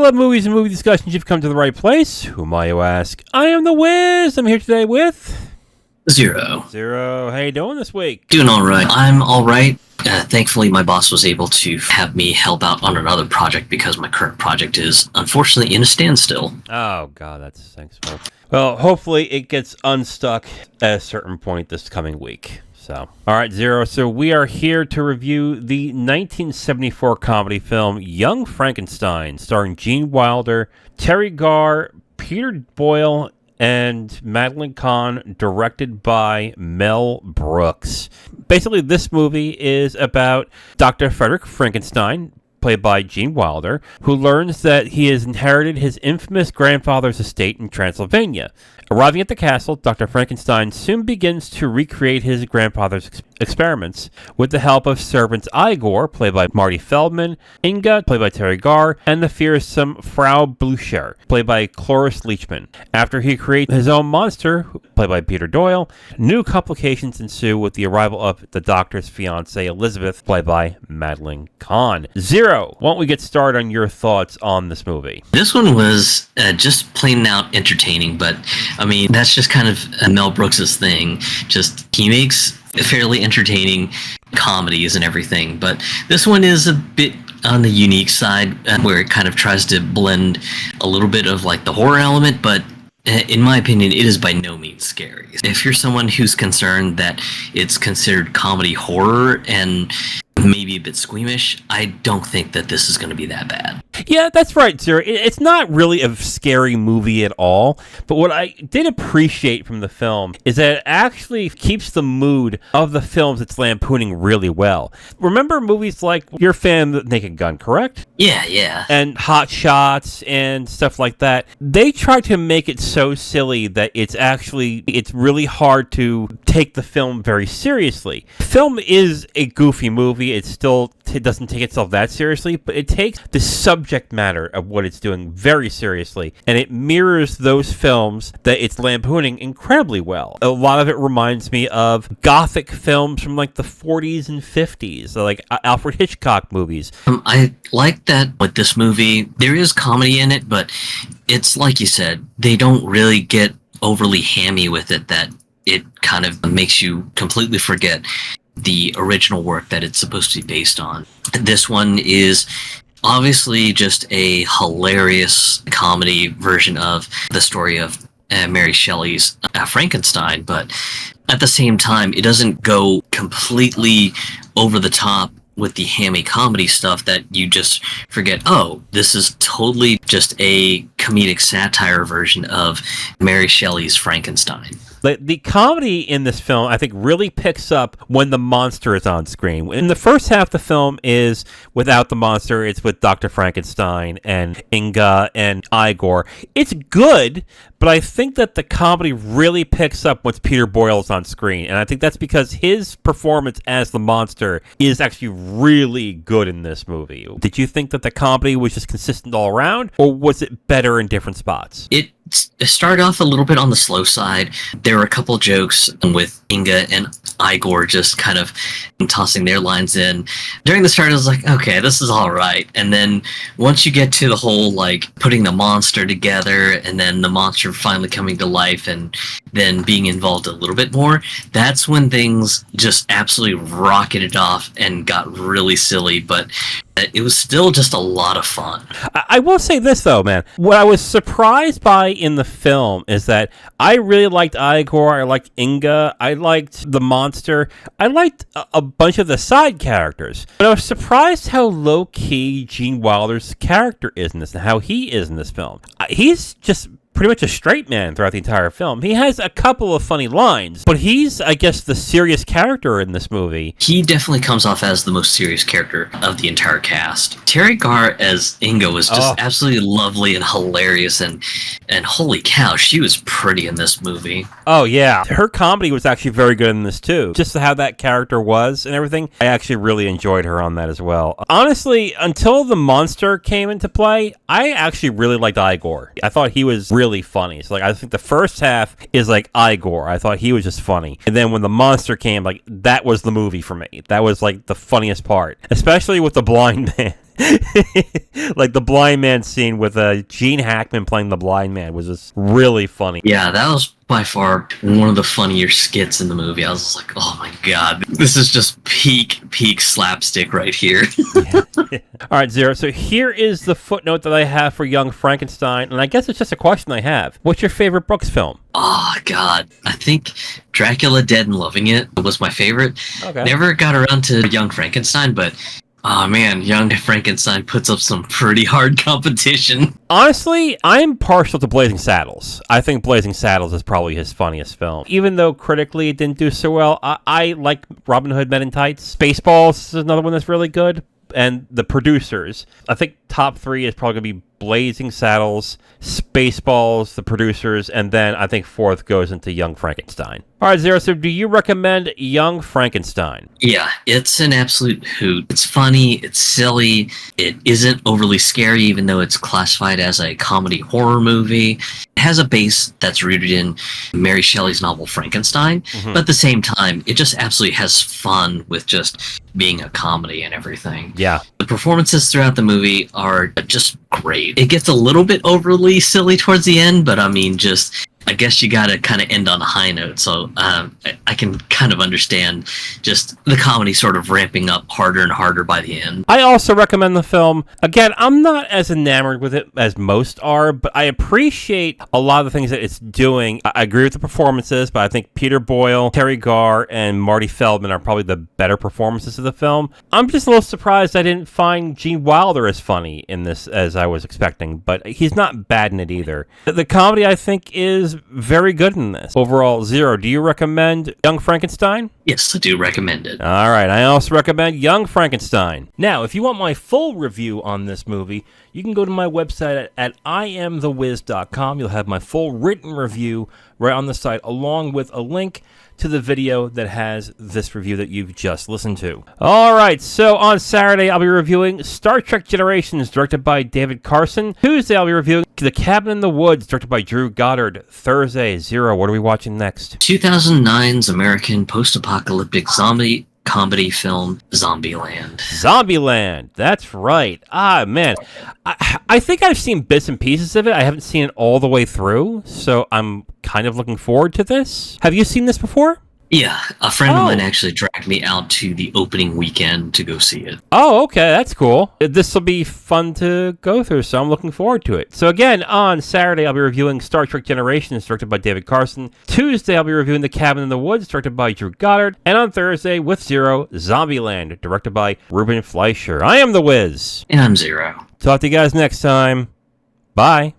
love movies and movie discussions, you've come to the right place. Who am I, you ask? I am the Wiz. I'm here today with... Zero. How you doing this week? Doing all right. I'm all right. Thankfully, my boss was able to have me help out on another project because my current project is unfortunately in a standstill. Oh, God, that stinks. Well, hopefully it gets unstuck at a certain point this coming week. All right, Zero. So we are here to review the 1974 comedy film Young Frankenstein, starring Gene Wilder, Terry Garr, Peter Boyle, and Madeline Kahn, directed by Mel Brooks. Basically, this movie is about Dr. Frederick Frankenstein, played by Gene Wilder, who learns that he has inherited his infamous grandfather's estate in Transylvania. Arriving at the castle, Dr. Frankenstein soon begins to recreate his grandfather's experiments with the help of servants Igor, played by Marty Feldman, Inga, played by Terry Garr, and the fearsome Frau Blucher, played by Cloris Leachman. After he creates his own monster, played by Peter Doyle, new complications ensue with the arrival of the doctor's fiancée Elizabeth, played by Madeline Kahn. Zero, why don't we get started on your thoughts on this movie? This one was just plain out entertaining, but I mean, that's just kind of Mel Brooks' thing. Just, he makes fairly entertaining comedies and everything, but this one is a bit on the unique side where it kind of tries to blend a little bit of like the horror element, but in my opinion, it is by no means scary. If you're someone who's concerned that it's considered comedy horror and maybe a bit squeamish, I don't think that this is going to be that bad. Yeah, that's right, sir. It's not really a scary movie at all, but what I did appreciate from the film is that it actually keeps the mood of the films it's lampooning really well. Remember movies like, you're a fan of The Naked Gun, correct? Yeah. And Hot Shots and stuff like that. They try to make it so silly that it's really hard to take the film very seriously. The film is a goofy movie. It doesn't take itself that seriously, but it takes the subject matter of what it's doing very seriously, and it mirrors those films that it's lampooning incredibly well. A lot of it reminds me of gothic films from like the 40s and 50s, like Alfred Hitchcock movies. I like that with this movie. There is comedy in it, but it's like you said, they don't really get overly hammy with it, that it kind of makes you completely forget the original work that it's supposed to be based on. This one is obviously just a hilarious comedy version of the story of Mary Shelley's Frankenstein, but at the same time, it doesn't go completely over the top with the hammy comedy stuff that you just forget, oh, this is totally just a comedic satire version of Mary Shelley's Frankenstein. The comedy in this film, I think, really picks up when the monster is on screen. In the first half, the film is without the monster. It's with Dr. Frankenstein and Inga and Igor. It's good, but I think that the comedy really picks up once Peter Boyle is on screen. And I think that's because his performance as the monster is actually really good in this movie. Did you think that the comedy was just consistent all around, or was it better in different spots? It started off a little bit on the slow side. There were a couple jokes with Inga and Igor just kind of tossing their lines in. During the start, I was like, okay, this is all right. And then once you get to the whole, like, putting the monster together and then the monster finally coming to life and then being involved a little bit more, that's when things just absolutely rocketed off and got really silly. But it was still just a lot of fun. I will say this, though, man. What I was surprised by in the film is that I really liked Igor, I liked Inga, I liked the monster, I liked a bunch of the side characters. But I was surprised how low-key Gene Wilder's character is in this and how he is in this film. He's just pretty much a straight man throughout the entire film. He has a couple of funny lines, but he's, I guess, the serious character in this movie. He definitely comes off as the most serious character of the entire cast. Terry Garr as Inga was just absolutely lovely and hilarious, and holy cow, she was pretty in this movie. Oh, yeah. Her comedy was actually very good in this, too. Just how that character was and everything, I actually really enjoyed her on that as well. Honestly, until the monster came into play, I actually really liked Igor. I thought he was really funny. So, like, I think the first half is like Igor. I thought he was just funny. And then when the monster came, like, that was the movie for me. That was, like, the funniest part. Especially with the blind man. Like the blind man scene with Gene Hackman playing the blind man was just really funny. Yeah, that was by far one of the funnier skits in the movie. I was just like, oh my god, this is just peak slapstick right here. All right, Zero. So here is the footnote that I have for Young Frankenstein, and I guess it's just a question I have. What's your favorite Brooks film? Oh god, I think Dracula Dead and Loving It was my favorite. Okay. Never got around to Young Frankenstein, but oh man, Young Frankenstein puts up some pretty hard competition. Honestly, I'm partial to Blazing Saddles. I think Blazing Saddles is probably his funniest film. Even though critically it didn't do so well, I like Robin Hood Men in Tights. Spaceballs is another one that's really good. And The Producers. I think top 3 is probably going to be Blazing Saddles, Spaceballs, The Producers, and then I think 4th goes into Young Frankenstein. All right, Zero, so do you recommend Young Frankenstein? Yeah, it's an absolute hoot. It's funny, it's silly, it isn't overly scary even though it's classified as a comedy horror movie. It has a base that's rooted in Mary Shelley's novel Frankenstein, but at the same time, it just absolutely has fun with just being a comedy and everything. Yeah. The performances throughout the movie are just great. It gets a little bit overly silly towards the end, but I mean, just I guess you gotta kind of end on a high note, so I can kind of understand just the comedy sort of ramping up harder and harder by the end. I also recommend the film. Again, I'm not as enamored with it as most are, but I appreciate a lot of the things that it's doing. I agree with the performances, but I think Peter Boyle, Terry Garr, and Marty Feldman are probably the better performances of the film. I'm just a little surprised I didn't find Gene Wilder as funny in this as I was expecting, but he's not bad in it either. The comedy, I think, is very good in this. Overall, Zero, do you recommend Young Frankenstein? Yes, I do recommend it. All right, I also recommend Young Frankenstein. Now, if you want my full review on this movie, you can go to my website at IamTheWiz.com. You'll have my full written review right on the site, along with a link to the video that has this review that you've just listened to. All right, so on Saturday, I'll be reviewing Star Trek Generations, directed by David Carson. Tuesday, I'll be reviewing The Cabin in the Woods, directed by Drew Goddard. Thursday, Zero, what are we watching next? 2009's American post-apocalyptic zombie comedy film Zombieland. Zombieland, that's right. Ah, man. I think I've seen bits and pieces of it. I haven't seen it all the way through, so I'm kind of looking forward to this. Have you seen this before? Yeah, a friend of mine actually dragged me out to the opening weekend to go see it. Oh, okay, that's cool. This will be fun to go through, so I'm looking forward to it. So again, on Saturday, I'll be reviewing Star Trek Generations, directed by David Carson. Tuesday, I'll be reviewing The Cabin in the Woods, directed by Drew Goddard. And on Thursday, with Zero, Zombieland, directed by Ruben Fleischer. I am The Wiz. And I'm Zero. Talk to you guys next time. Bye.